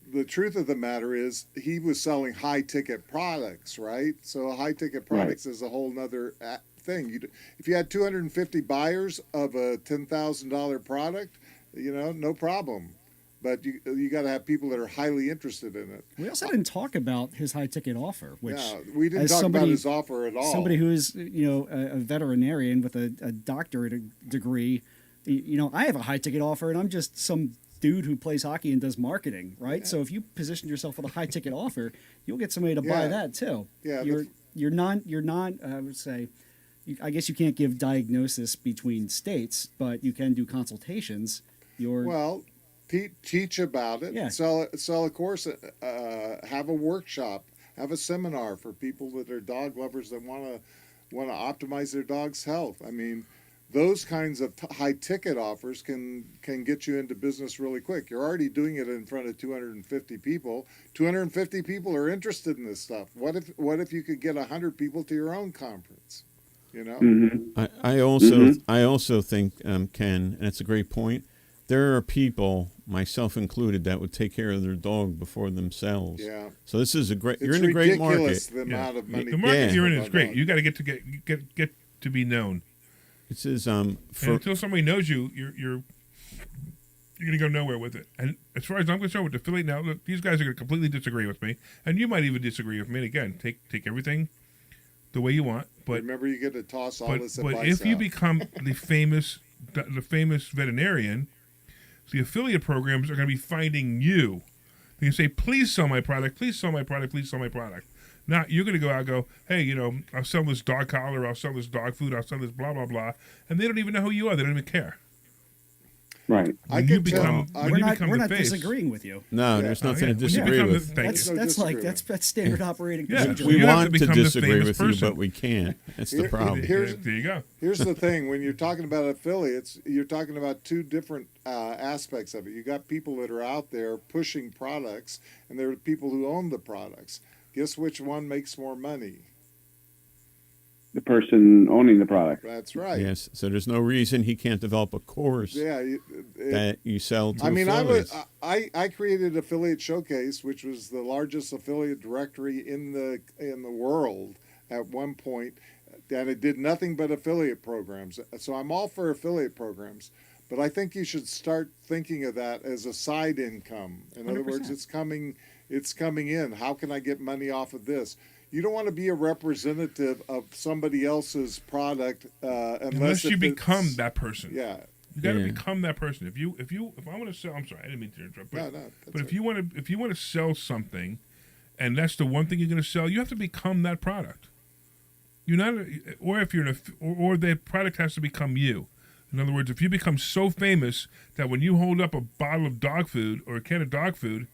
The truth of the matter is he was selling high ticket products, right? So high ticket products is a whole nother thing. If you had 250 buyers of a $10,000 product, no problem. But you got to have people that are highly interested in it. We also didn't talk about his high ticket offer, which we didn't talk about his offer at all. Somebody who is a veterinarian with a doctorate degree, I have a high ticket offer, and I'm just some dude who plays hockey and does marketing, right? Yeah. So if you position yourself with a high ticket offer, you'll get somebody to buy that too. Yeah, you're not. I would say, I guess you can't give diagnosis between states, but you can do consultations. Teach about it. Yeah. Sell a course. Have a workshop. Have a seminar for people that are dog lovers that want to optimize their dog's health. I mean, those kinds of high ticket offers can get you into business really quick. You're already doing it in front of 250 people. 250 people are interested in this stuff. What if you could get 100 people to your own conference? Mm-hmm. I also think, Ken, and it's a great point. There are people, myself included, that would take care of their dog before themselves. Yeah. So this is you're in a great market. It's ridiculous the amount of money. The market you're in is great. You got to get to be known. It says until somebody knows you, you're going to go nowhere with it. And as far as I'm concerned with affiliate now, look, these guys are going to completely disagree with me, and you might even disagree with me. And again, take everything the way you want. But remember, you get to toss all this advice. But if you become the famous veterinarian, the affiliate programs are going to be finding you. They can say, "Please sell my product. Please sell my product. Please sell my product." Not you're going to go out and go, "Hey, I'll sell this dog collar, I'll sell this dog food, I'll sell this blah, blah, blah." And they don't even know who you are. They don't even care. Right. We're not disagreeing with you. No, there's nothing to disagree with. That's standard operating procedure. We want to disagree with you, but we can't. That's the problem. There you go. Here's the thing. When you're talking about affiliates, you're talking about two different aspects of it. You got people that are out there pushing products, and there are people who own the products. Guess which one makes more money? The person owning the product. That's right. Yes. So there's no reason he can't develop a course that you sell to affiliates. I created Affiliate Showcase, which was the largest affiliate directory in the world at one point, and it did nothing but affiliate programs. So I'm all for affiliate programs, but I think you should start thinking of that as a side income. In 100%. Other words, it's coming in. How can I get money off of this? you don't want to be a representative of somebody else's product unless you become that person. Yeah. You got to become that person. If I want to sell, I'm sorry, I didn't mean to interrupt. But if you want to sell something, and that's the one thing you're going to sell, you have to become that product. You're not, or if you're or the product has to become you. In other words, if you become so famous that when you hold up a bottle of dog food or a can of dog food,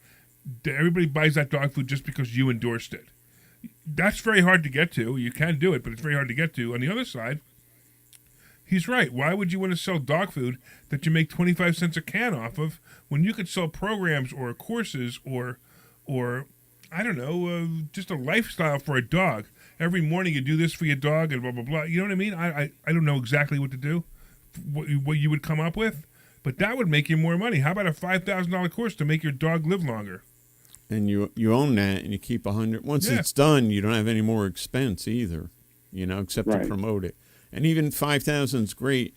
everybody buys that dog food just because you endorsed it. That's very hard to get to. You can do it, but it's very hard to get to. On the other side, he's right. Why would you want to sell dog food that you make 25 cents a can off of when you could sell programs or courses or I don't know, just a lifestyle for a dog? Every morning you do this for your dog and blah, blah, blah. You know what I mean? I don't know exactly what to do, what you would come up with, but that would make you more money. How about a $5,000 course to make your dog live longer? And you own that, and you keep 100. Once it's done, you don't have any more expense either, except to promote it. And even 5,000 is great.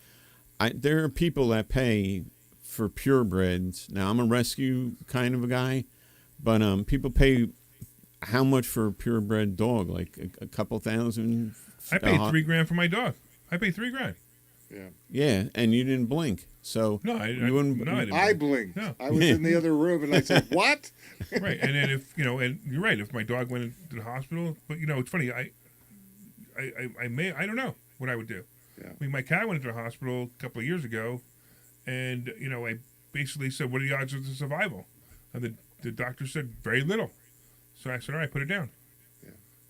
There are people that pay for purebreds. Now, I'm a rescue kind of a guy, but people pay how much for a purebred dog? Like a couple thousand? I paid $3,000 for my dog. I paid $3,000. Yeah, and you didn't blink. So I blinked. No. I was in the other room, and I said, "What?" Right, and then if and you're right. If my dog went into the hospital, but it's funny. I don't know what I would do. Yeah. I mean, my cat went into the hospital a couple of years ago, and I basically said, "What are the odds of the survival?" And the doctor said, "Very little." So I said, "All right, put it down."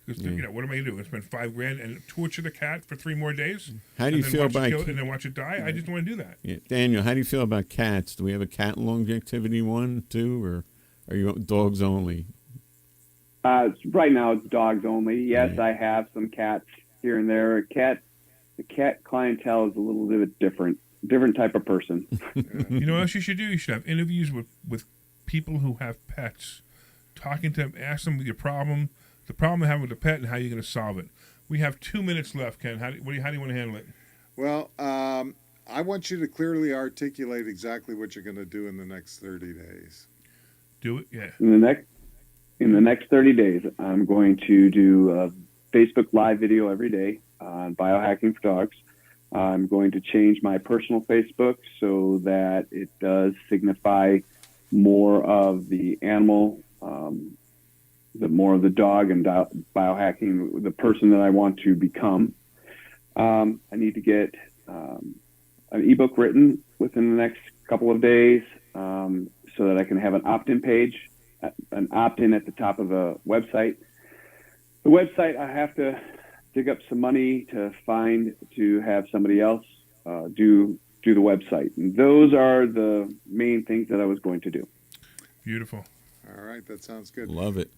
Because what am I going to do? I spend $5,000 and torture the cat for 3 more days? How do you feel about and then watch it die? I just don't want to do that. Yeah. Daniel, how do you feel about cats? Do we have a cat longevity one too, or are you dogs only? Right now it's dogs only. Yes, I have some cats here and there. The cat clientele is a little bit different type of person. You know what else you should do? You should have interviews with people who have pets, talking to them, ask them your problem. The problem they have with the pet and how you're going to solve it. We have 2 minutes left, Ken. How do you want to handle it? Well, I want you to clearly articulate exactly what you're going to do in the next 30 days. Do it, yeah. In the next 30 days, I'm going to do a Facebook Live video every day on biohacking for dogs. I'm going to change my personal Facebook so that it does signify more of the animal, more of the dog and biohacking, the person that I want to become. I need to get an ebook written within the next couple of days so that I can have an opt-in page, an opt-in at the top of the website. The website, I have to dig up some money to have somebody else do the website. And those are the main things that I was going to do. Beautiful. All right, that sounds good. Love it.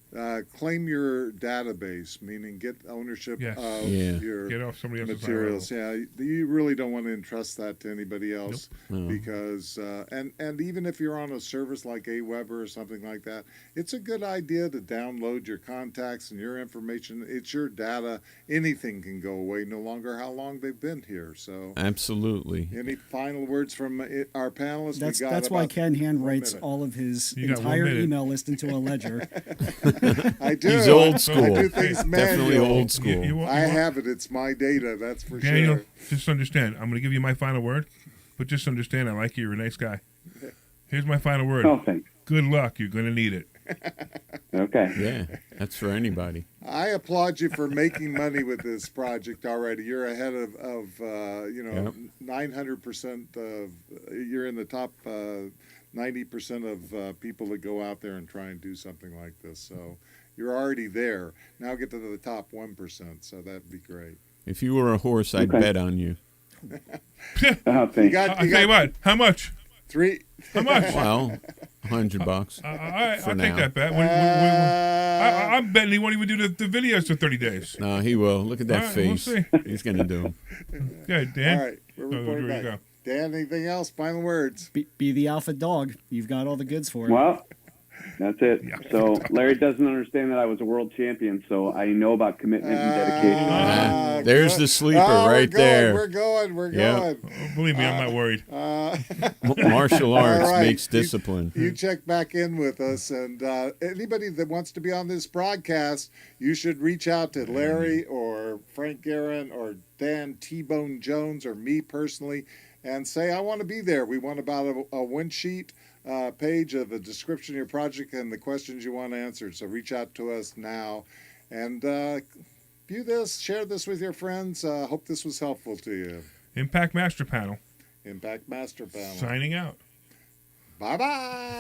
Claim your database, meaning get ownership of your get off somebody else's materials. Yeah, you really don't want to entrust that to anybody else because, and even if you're on a service like Aweber or something like that, it's a good idea to download your contacts and your information. It's your data. Anything can go away, no longer how long they've been here. So absolutely. Any final words from our panelists? That's why Ken handwrites all of his entire email list into a ledger. I do. He's old school. I do things Definitely old school. I have it. It's my data. That's for Daniel, sure. just understand. I'm going to give you my final word, but just understand I like you. You're a nice guy. Here's my final word. Oh, thanks. Good luck. You're going to need it. Okay. Yeah, that's for anybody. I applaud you for making money with this project already. You're ahead of 900% of. You're in the top 90% of people that go out there and try and do something like this. So you're already there. Now get to the top 1%. So that'd be great. If you were a horse, I'd bet on you. I'll tell you what. How much? 3. How much? Well, $100. I'll take that bet. I'm betting he won't even do the videos for 30 days. No, he will. Look at that face. We'll see. He's going to do them. Okay, Dan. All right. We're reporting back. Dan, anything else? Final words? Be the alpha dog. You've got all the goods for it. Well, That's it. Yeah. So Larry doesn't understand that I was a world champion, so I know about commitment and dedication. There's good. the sleeper Oh, right there. We're going. Yep. Oh, believe me, I'm not worried. Martial arts right. makes discipline. You check back in with us, and anybody that wants to be on this broadcast, you should reach out to Larry or Frank Garon or Dan Tbone Jones or me personally and say, I want to be there. We want about a win sheet page of a description of your project and the questions you want answered. So reach out to us now and view this, share this with your friends. Hope this was helpful to you. Impact Master Panel. Impact Master Panel. Signing out. Bye-bye.